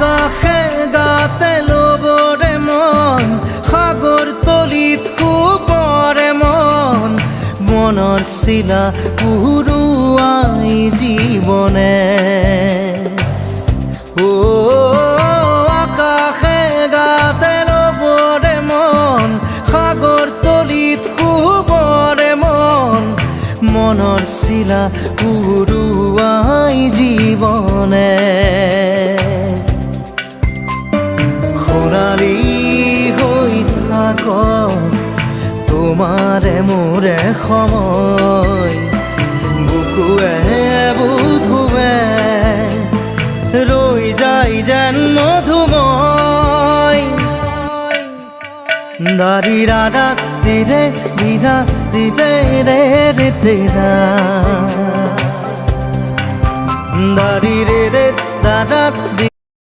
আকাশে গাতে ল'বৰে মন সাগৰ তলিত শুবৰে মন মনৰ চিলা উৰুৱাই জীৱনে আকাশে গাতে ল'বৰে মন সাগৰ তলিত শুবৰে মন মনৰ চিলা উৰুৱাই জীৱনে খৰালি হৈ থাক তোমাৰে মোৰে সময় বুকুৱে বুকুৱে ৰৈ যায় যেন মধুময় দাৰি ৰাধা দিদে দিদা দিদে ৰে ৰে তেৰা দাৰি ৰে ৰে দাদা দি